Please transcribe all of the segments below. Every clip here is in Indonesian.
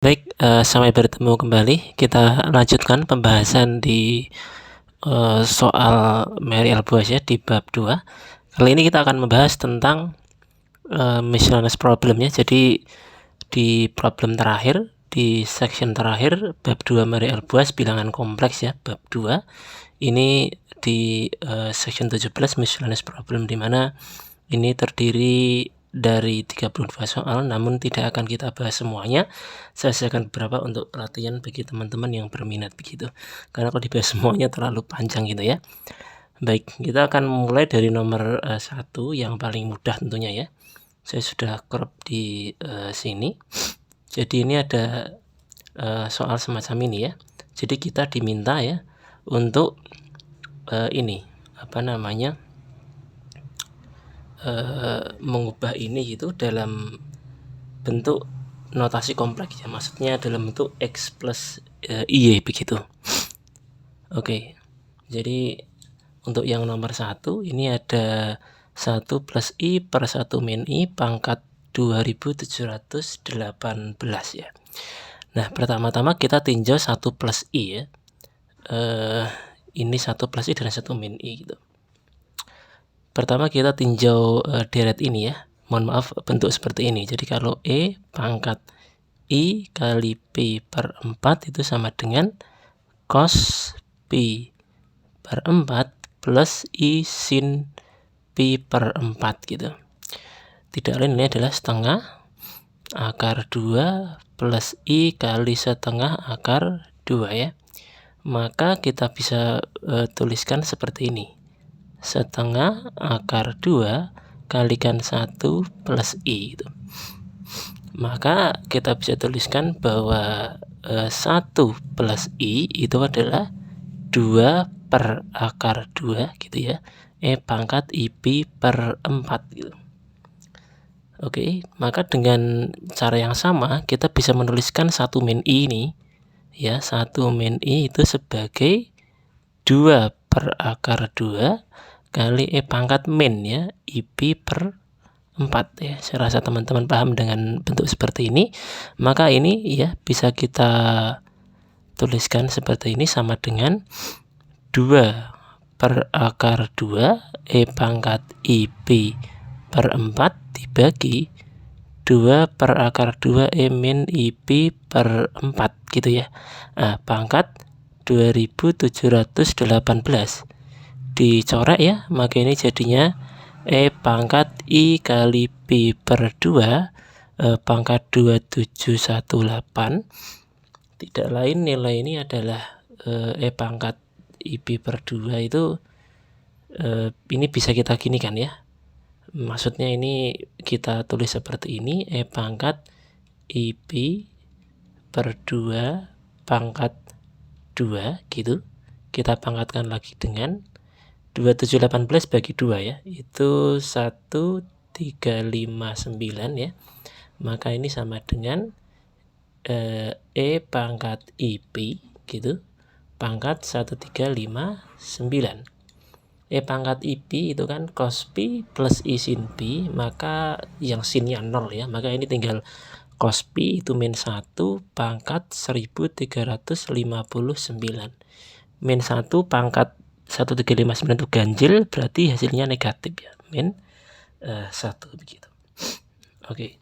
Baik, sampai bertemu kembali. Kita lanjutkan pembahasan di soal Mary-Elboas ya di bab 2. Kali ini kita akan membahas tentang miscellaneous problem ya. Jadi di problem terakhir, di section terakhir bab 2 Mary-Elboas bilangan kompleks ya, bab 2. Ini di section 17 miscellaneous problem, di mana ini terdiri dari 32 soal, namun tidak akan kita bahas semuanya. Saya sisakan beberapa untuk latihan bagi teman-teman yang berminat begitu. Karena kalau dibahas semuanya terlalu panjang gitu ya. Baik, kita akan mulai dari nomor 1 yang paling mudah tentunya ya. Saya sudah crop di sini. Jadi ini ada soal semacam ini ya. Jadi kita diminta ya untuk ini apa namanya? Mengubah ini gitu dalam bentuk notasi kompleks ya, maksudnya dalam bentuk X plus Y begitu. Oke, jadi untuk yang nomor 1 ini ada 1 plus I per 1 min I pangkat 2718 ya. Nah, pertama-tama kita tinjau 1 plus I ya. Ini 1 plus I dan 1 min I gitu. Pertama kita tinjau deret ini ya. Mohon maaf bentuk seperti ini. Jadi kalau E pangkat I kali P per 4 itu sama dengan cos P per 4 plus I sin P per 4 gitu. Tidak lain ini adalah setengah akar 2 plus I kali setengah akar 2 ya. Maka kita bisa tuliskan seperti ini. Setengah akar 2 kalikan 1 plus I itu. Maka kita bisa tuliskan bahwa 1 plus I itu adalah 2 per akar 2 gitu ya. E pangkat IP per 4 gitu. Oke, maka dengan cara yang sama kita bisa menuliskan 1 min I ini ya, 1 min I itu sebagai 2 per akar 2 kali E pangkat min ya, IP per 4 ya. Saya rasa teman-teman paham dengan bentuk seperti ini. Maka ini ya bisa kita tuliskan seperti ini sama dengan 2 per akar 2 E pangkat IP per 4 dibagi 2 per akar 2 E min IP per 4 gitu ya. Nah, pangkat 2718 dicoret ya, maka ini jadinya E pangkat I kali P per 2 pangkat 2718. Tidak lain nilai ini adalah E pangkat IP per 2 itu ini bisa kita ginikan ya. Maksudnya ini kita tulis seperti ini, E pangkat IP per 2 pangkat 2 gitu. Kita pangkatkan lagi dengan 2718 bagi 2 ya, itu 1359 ya. Maka ini sama dengan E pangkat IP gitu pangkat 1359. E pangkat IP itu kan cos P plus I sin P, maka yang sinnya 0 ya, maka ini tinggal cos P itu min 1 pangkat 1359. Min 1 pangkat 1359 itu ganjil, berarti hasilnya negatif ya, min 1 begitu. Oke,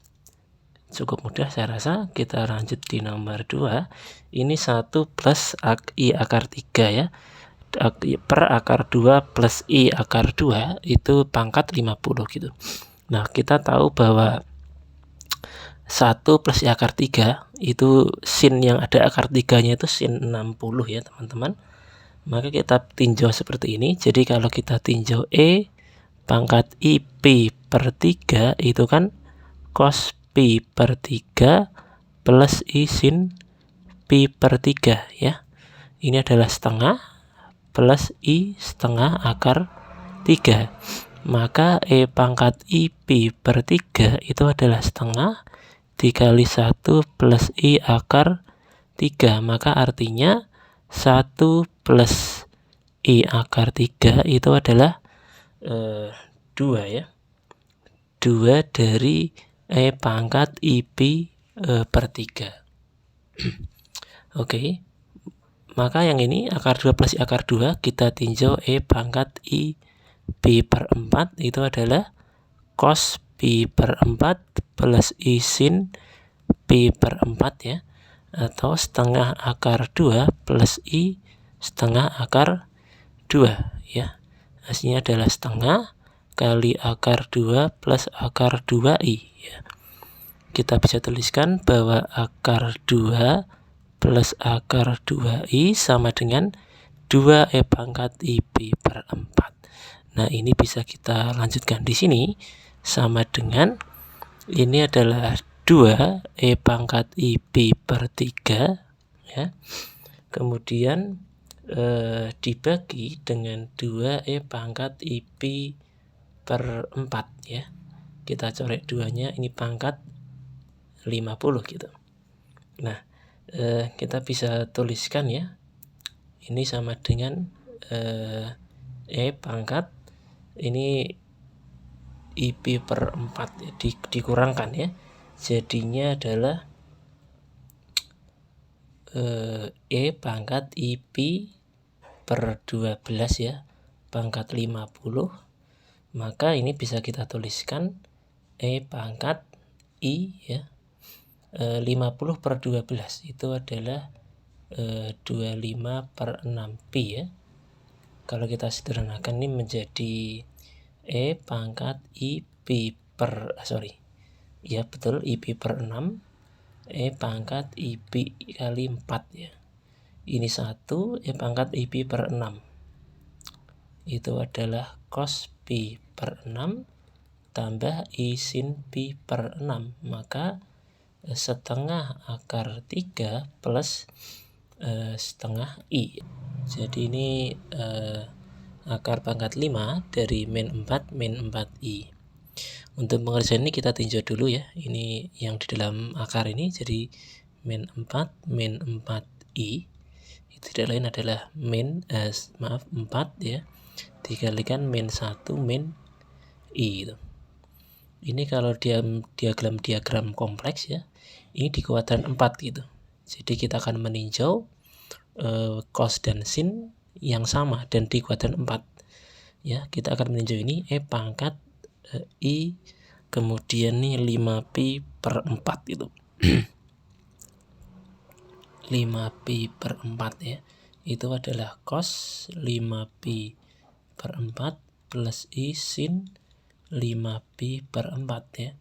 cukup mudah saya rasa. Kita lanjut di nomor 2. Ini 1 plus I akar 3 ya, per akar 2 plus I akar 2 itu pangkat 50 gitu. Nah, kita tahu bahwa 1 plus I akar 3 itu sin yang ada akar 3-nya itu sin 60 ya teman-teman. Maka kita tinjau seperti ini. Jadi kalau kita tinjau E pangkat IP per 3 itu kan cos P per 3 plus I sin P per 3 ya. Ini adalah setengah plus I setengah akar 3. Maka E pangkat IP per 3 itu adalah setengah dikali 1 plus I akar 3. Maka artinya 1 plus I akar 3 itu adalah 2 ya. 2 dari E pangkat IP per 3. Oke, maka yang ini akar 2 plus I akar 2 kita tinjau E pangkat I pi per 4 itu adalah cos pi per 4 plus I sin pi per 4 ya, atau setengah akar 2 plus I setengah akar 2 ya. Hasilnya adalah setengah kali akar 2 plus akar 2I ya. Kita bisa tuliskan bahwa akar 2 plus akar 2I sama dengan 2E pangkat I pi per 4. Nah, ini bisa kita lanjutkan di sini sama dengan ini adalah 2E pangkat I pi per 3 ya. Kemudian dibagi dengan 2E pangkat I pi per 4 ya. Kita coret 2-nya, ini pangkat 50 gitu. Nah, kita bisa tuliskan ya, ini sama dengan E pangkat ini I pi per 4 ya, dikurangkan ya, jadinya adalah E pangkat I pi per 12 ya, pangkat 50. Maka ini bisa kita tuliskan E pangkat I ya, 50 per 12 itu adalah 25 per 6 pi ya. Kalau kita sederhanakan ini menjadi E pangkat I pi per ya betul, I pi per 6 E pangkat I pi kali 4 ya. Ini 1 E pangkat I pi per 6 itu adalah cos pi per 6 tambah I sin pi per 6, maka setengah akar 3 plus setengah I. Jadi ini akar pangkat 5 dari min 4 min 4I. Untuk pengerjaan ini kita tinjau dulu ya, ini yang di dalam akar ini, jadi min 4 min 4I itu tidak lain adalah 4 ya, dikalikan min 1 min I itu. Ini kalau diagram kompleks ya, ini di kuadran 4 gitu. Jadi kita akan meninjau cos dan sin yang sama dan di kuadran 4 ya. Kita akan meninjau ini E pangkat I kemudian nih 5 pi per 4 gitu. 5 pi per 4 ya, itu adalah cos 5 pi per 4 plus I sin 5 pi per 4 ya.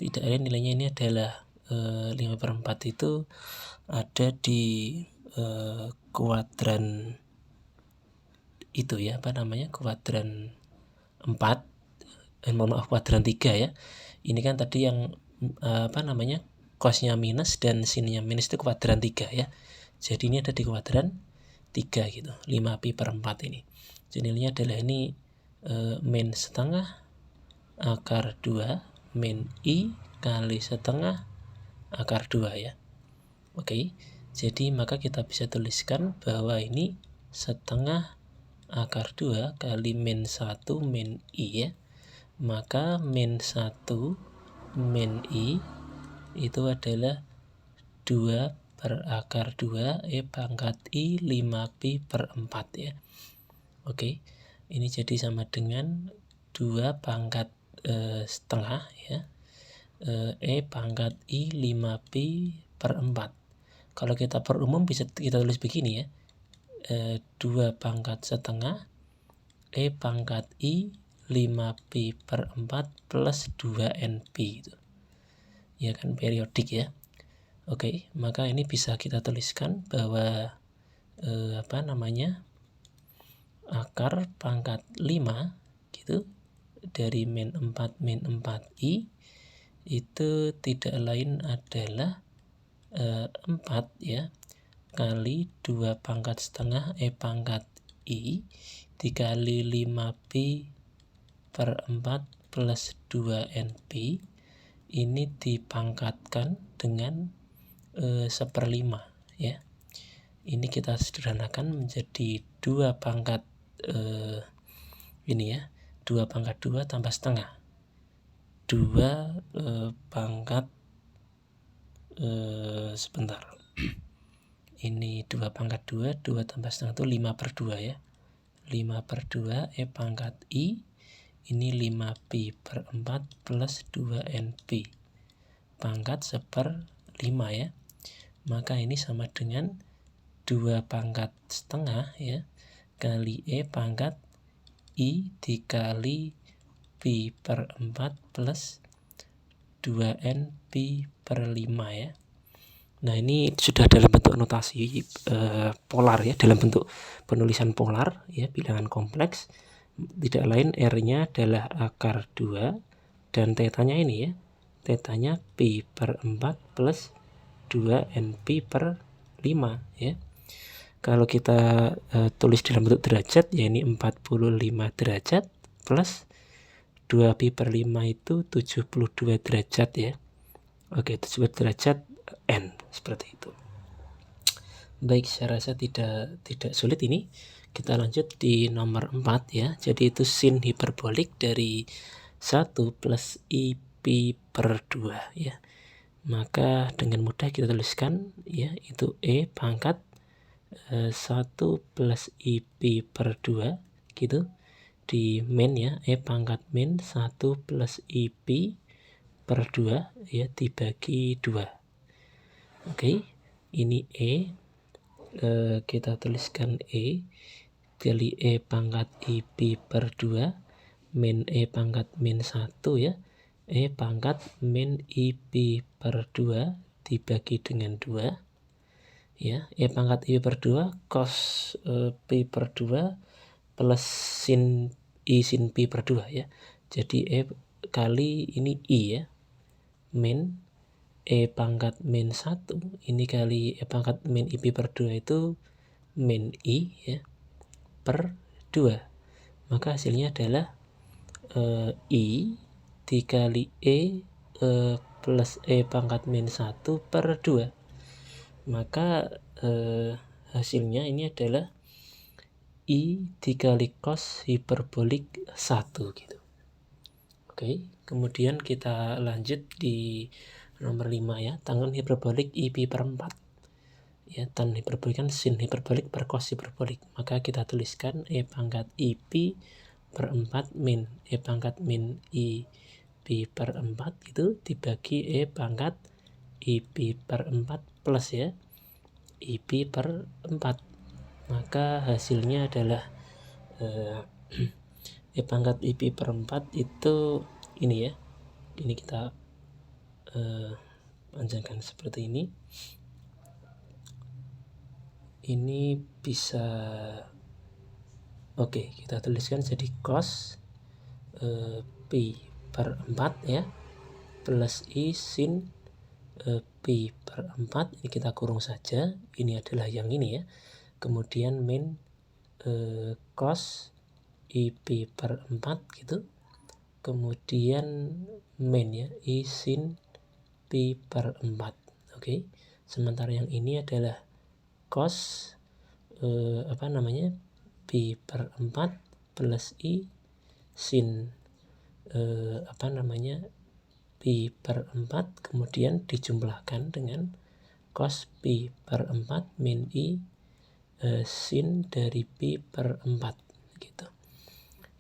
Tidak ada nilainya, ini adalah 5 per 4 itu ada di kuadran itu ya, kuadran 4, kuadran 3 ya. Ini kan tadi yang cosnya minus dan sinnya minus itu kuadran 3 ya. Jadi ini ada di kuadran 3 gitu, 5 pi per 4 ini. Jadi nilainya adalah ini min setengah akar 2 min I kali setengah akar 2 ya. Oke, jadi maka kita bisa tuliskan bahwa ini setengah akar 2 kali min 1 min I ya. Maka min 1 min I itu adalah 2 per akar 2 E pangkat I 5 pi per 4 ya. Oke, ini jadi sama dengan 2 pangkat setengah ya, E pangkat I 5 pi per 4. Kalau kita perumum bisa kita tulis begini ya, 2 pangkat setengah E pangkat I 5 pi per 4 plus 2NP itu ya kan, periodik ya. Oke, maka ini bisa kita tuliskan bahwa akar pangkat 5 gitu dari min 4 min 4I itu tidak lain adalah 4 ya kali 2 pangkat setengah E pangkat I dikali 5 pi per 4 plus 2NP, ini dipangkatkan dengan 1/5 ya. Ini kita sederhanakan menjadi 2 pangkat ini ya, 2 pangkat 2 tambah setengah 2 pangkat sebentar ini 2 pangkat 2, 2 tambah setengah itu 5/2 ya. 5/2 E pangkat I, ini 5pi/4 plus 2NP pangkat 1/5 ya. Maka ini sama dengan 2 pangkat setengah ya, kali E pangkat I dikali pi/4 plus 2NP/5 ya. Nah ini sudah dalam bentuk notasi polar ya, dalam bentuk penulisan polar ya, bilangan kompleks. Tidak lain R-nya adalah akar 2 dan tetanya ini ya, tetanya pi/4 plus 2NP/5 ya. Kalau kita tulis dalam bentuk derajat ya, ini 45 derajat plus 2pi/5 itu 72 derajat ya. Oke, 72 derajat N, seperti itu. Baik, saya rasa tidak sulit ini. Kita lanjut di nomor 4 ya. Jadi itu sin hiperbolik dari 1 plus I/2 ya. Maka dengan mudah kita tuliskan ya, itu E pangkat 1 plus I/2 gitu. Di min ya, E pangkat min 1 plus I/2 ya, dibagi 2. Oke, ini E, kita tuliskan E kali E pangkat I/2 min E pangkat min 1 ya, E pangkat min I/2 dibagi dengan 2 ya. E pangkat I/2 cos pi/2 plus sin I sin pi/2 ya. Jadi E kali ini I ya, min E pangkat min 1 ini kali E pangkat min I/2 itu min I ya, per 2. Maka hasilnya adalah I dikali E plus E pangkat min 1/2. Maka hasilnya ini adalah I dikali cos hiperbolik 1 gitu. Oke, kemudian kita lanjut di nomor 5 ya, tangen hiperbolik I/4 ya. Tan hiperbolik kan sin hiperbolik per cos hiperbolik, maka kita tuliskan E pangkat I/4 min E pangkat min I/4 itu dibagi E pangkat I/4 plus ya, I/4. Maka hasilnya adalah E pangkat I/4 itu ini ya, ini kita panjangkan seperti ini. Ini bisa oke, kita tuliskan jadi cos pi/4 ya, plus I sin pi/4. Ini kita kurung saja, ini adalah yang ini ya. Kemudian min cos I/4 gitu. Kemudian min ya, I sin pi/4. Oke. Sementara yang ini adalah cos pi/4 plus I sin pi/4, kemudian dijumlahkan dengan cos pi/4 min I sin dari pi/4 gitu.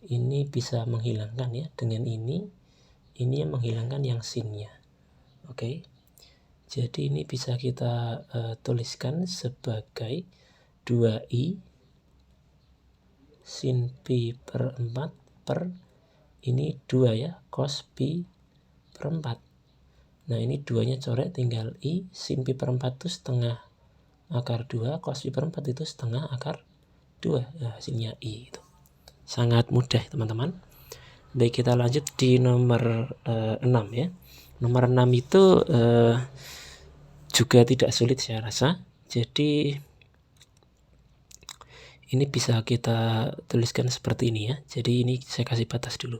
Ini bisa menghilangkan ya, dengan ini yang menghilangkan yang sinnya. Oke. Jadi ini bisa kita tuliskan sebagai 2i sin pi/4 per ini 2 ya, cos pi/4. Nah ini 2-nya coret, tinggal i sin pi/4 itu setengah akar 2, cos pi/4 itu setengah akar 2. Nah, hasilnya i itu. Sangat mudah teman-teman. Baik, kita lanjut di nomor 6 ya. Nomor 6 itu juga tidak sulit saya rasa. Jadi ini bisa kita tuliskan seperti ini ya. Jadi ini saya kasih batas dulu.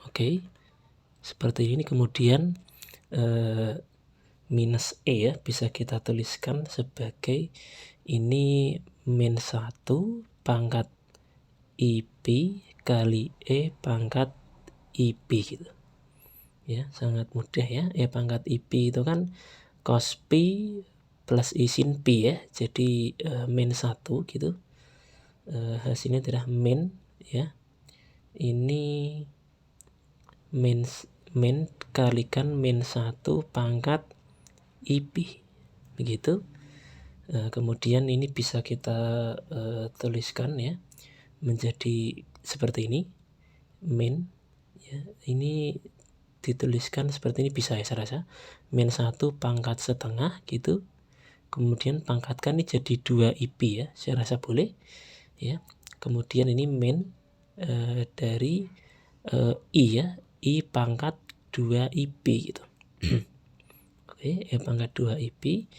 Oke, seperti ini. Kemudian minus E ya, bisa kita tuliskan sebagai ini min 1 pangkat IP kali E pangkat IP gitu. Ya, sangat mudah ya. E pangkat IP itu kan cos pi plus I sin pi ya. Jadi min 1 gitu. Hasilnya adalah min ya. Ini min kalikan min 1 pangkat IP. Begitu. Kemudian ini bisa kita tuliskan ya menjadi seperti ini. Min ya, ini dituliskan seperti ini bisa ya saya rasa. Min 1 pangkat setengah gitu. Kemudian pangkatkan ini jadi 2 IP ya. Saya rasa boleh ya. Kemudian ini min dari I ya. I pangkat 2 IP gitu. Oke, E pangkat 2 IP.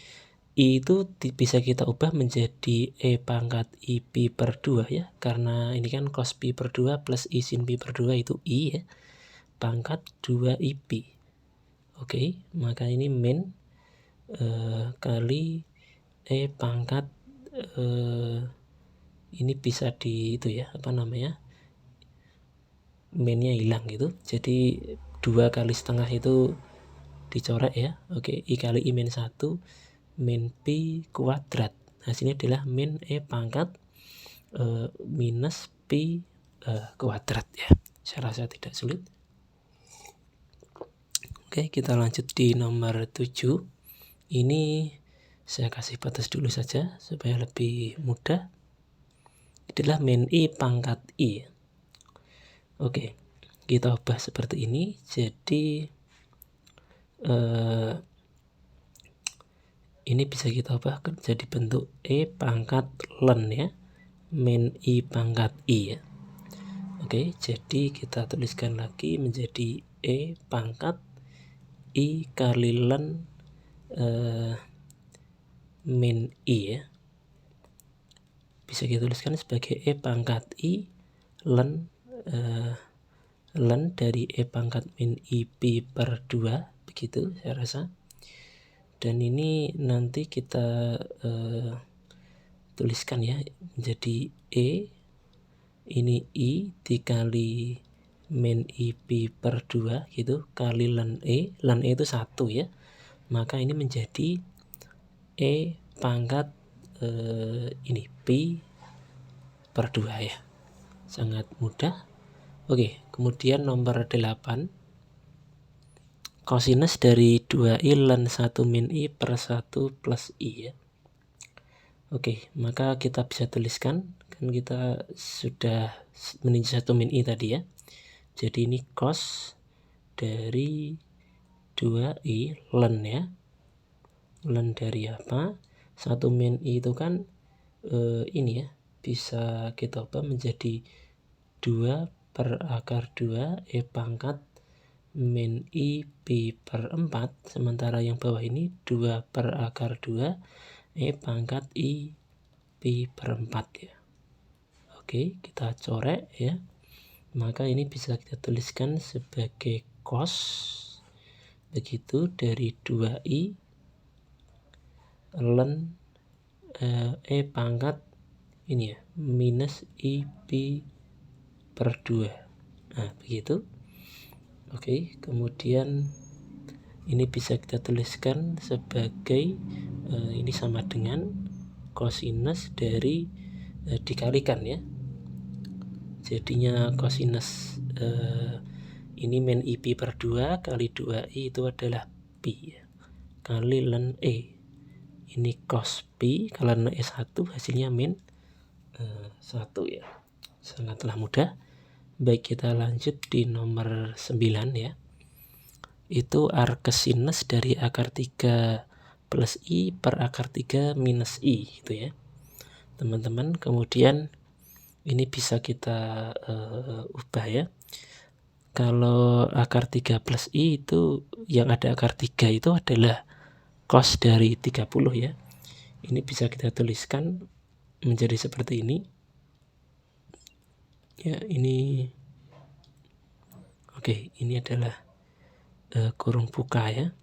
I itu bisa kita ubah menjadi E pangkat IP per 2 ya. Karena ini kan cos pi per 2 plus I sin pi per 2 itu I ya. Pangkat 2 IP. Oke, maka ini min kali E pangkat ini bisa di itu ya, apa namanya, minnya hilang gitu. Jadi 2 kali setengah itu dicoret ya. Oke, I kali I min 1 min pi kuadrat. Hasilnya adalah min E pangkat minus pi kuadrat ya. Saya rasa tidak sulit. Oke, kita lanjut di nomor 7. Ini saya kasih batas dulu saja supaya lebih mudah. Itulah min I pangkat I. Oke, kita ubah seperti ini. Jadi ini bisa kita ubah jadi bentuk E pangkat len ya. Min I pangkat I ya. Oke, jadi kita tuliskan lagi menjadi E pangkat I kali len min I ya. Bisa kita tuliskan sebagai E pangkat I len dari E pangkat min I pi per 2. Begitu saya rasa. Dan ini nanti kita tuliskan ya menjadi E, ini I dikali min I pi per 2 gitu, kali len E itu 1 ya. Maka ini menjadi E pangkat ini pi per 2 ya. Sangat mudah. Oke, kemudian nomor 8. Kosinus dari 2i len 1 min I per 1 plus I ya. Oke, maka kita bisa tuliskan, kan kita sudah meninjau 1 min I tadi ya. Jadi ini cos dari 2i len ya. Len dari apa? 1 min I itu kan ini ya, bisa kita ubah menjadi 2 per akar 2 E pangkat min I pi per 4. Sementara yang bawah ini 2 per akar 2 E pangkat I pi per 4 ya. Oke, kita coret ya. Maka ini bisa kita tuliskan sebagai cos begitu dari 2i len E pangkat ini ya, minus I pi per 2. Nah, begitu. Oke, kemudian ini bisa kita tuliskan sebagai ini sama dengan kosinus dari dikalikan ya. Jadinya kosinus ini min I pi per 2 kali 2i itu adalah pi ya, kali len E. Ini cos pi kali len E1 hasilnya min 1 ya. Sangatlah mudah. Baik, kita lanjut di nomor 9 ya. Itu arcsinus dari akar 3 plus I per akar 3 minus I gitu ya. Teman-teman, kemudian ini bisa kita ubah ya. Kalau akar 3 plus I itu yang ada akar 3 itu adalah cos dari 30 ya. Ini bisa kita tuliskan menjadi seperti ini. Ya, ini oke, ini adalah kurung buka ya.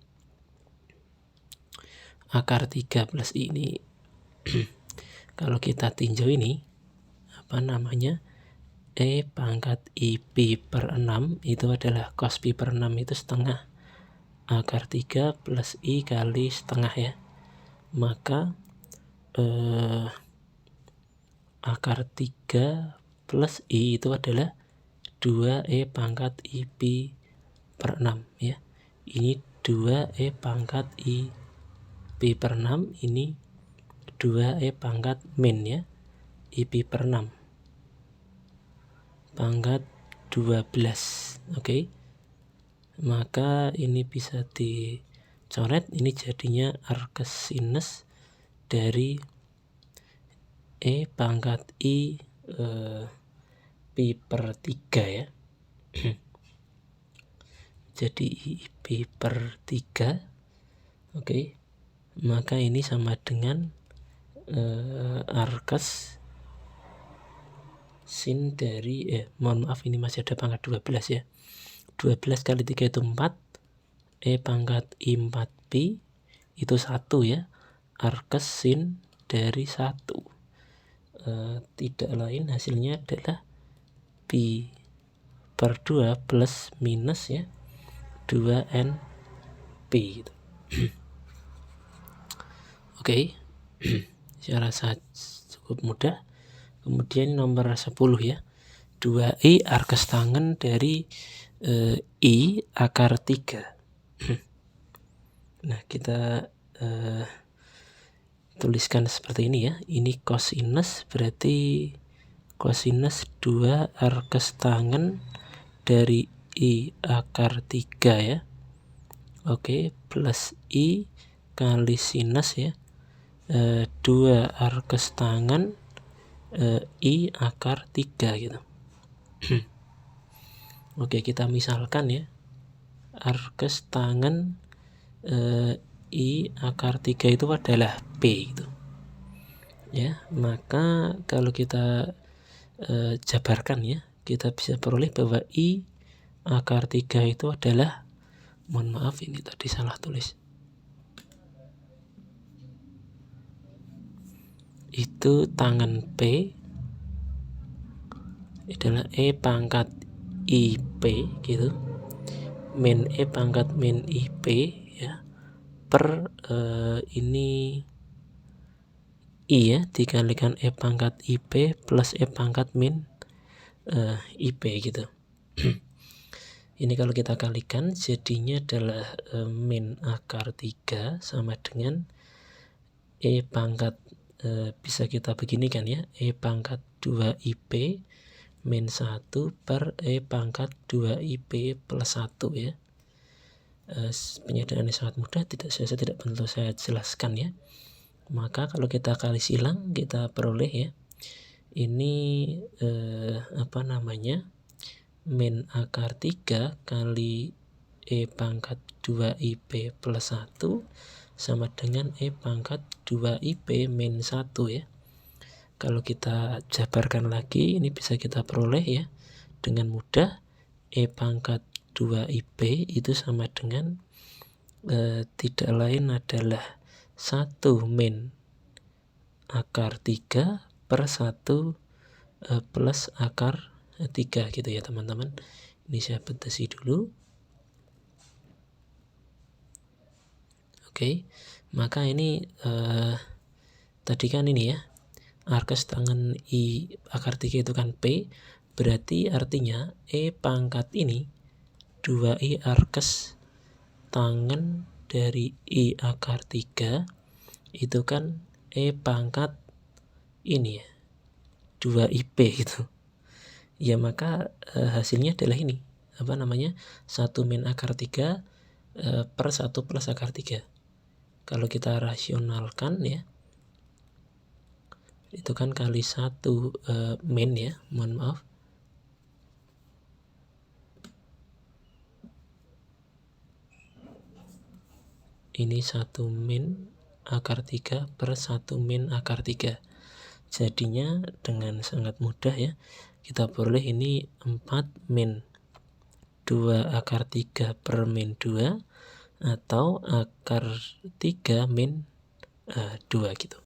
Akar 3 plus ini kalau kita tinjau ini apa namanya, E pangkat I pi per 6 itu adalah cos pi per 6 itu setengah akar 3 plus I kali setengah ya. Maka akar 3 plus I itu adalah 2E pangkat IP per 6 ya. Ini 2E pangkat IP per 6, ini 2E pangkat min ya, IP per 6 pangkat 12. Oke. Maka ini bisa dicoret, ini jadinya arkes sinus dari E pangkat I pi per 3 ya. Jadi pi per 3. Oke. Maka ini sama dengan arkes sin dari mohon maaf, ini masih ada pangkat 12 ya. 12 kali 3 itu 4. E pangkat I 4pi itu 1 ya. Arkes sin dari 1 tidak lain hasilnya adalah pi per 2 plus minus ya 2NP gitu. Oke. Saya rasa cukup mudah. Kemudian nomor 10 ya. 2I arkes tangen dari I akar 3. Nah, kita tuliskan seperti ini ya. Ini kosinus, berarti kosinus 2 arkes tangen dari I akar 3 ya. Oke, plus I kali sinus ya. 2 arkes tangen I akar 3 gitu. Oke, kita misalkan ya. Arkes tangen I akar 3 itu adalah P gitu. Ya, maka kalau kita jabarkan ya, kita bisa peroleh bahwa I akar 3 itu adalah, mohon maaf ini tadi salah tulis, itu tangen P adalah E pangkat IP gitu, min E pangkat min IP ya, per ini I ya, dikalikan E pangkat IP plus E pangkat min IP gitu. Ini kalau kita kalikan jadinya adalah min akar 3 sama dengan E pangkat bisa kita beginikan ya, E pangkat 2IP min 1 per E pangkat 2IP plus 1 ya. Penyederhanaannya sangat mudah, saya tidak perlu saya jelaskan ya. Maka kalau kita kali silang kita peroleh ya, ini min akar 3 kali E pangkat 2IP plus 1 sama dengan E pangkat 2IP min 1 ya. Kalau kita jabarkan lagi, ini bisa kita peroleh ya dengan mudah. E pangkat 2IP itu sama dengan tidak lain adalah 1 min akar 3 per 1 plus akar 3 gitu ya teman-teman. Ini saya batasi dulu. Oke, maka ini tadi kan ini ya, arkes tangen I akar 3 itu kan P, berarti artinya E pangkat ini 2I arkes tangen dari I akar 3 itu kan E pangkat ini ya 2IP gitu ya. Maka hasilnya adalah ini 1 min akar 3 per 1 plus akar 3. Kalau kita rasionalkan ya, itu kan kali 1 min ya, mohon maaf. Ini 1 min akar 3 per 1 min akar 3. Jadinya dengan sangat mudah ya, kita peroleh ini 4 min 2 akar 3 per min 2 atau akar 3 min 2 gitu.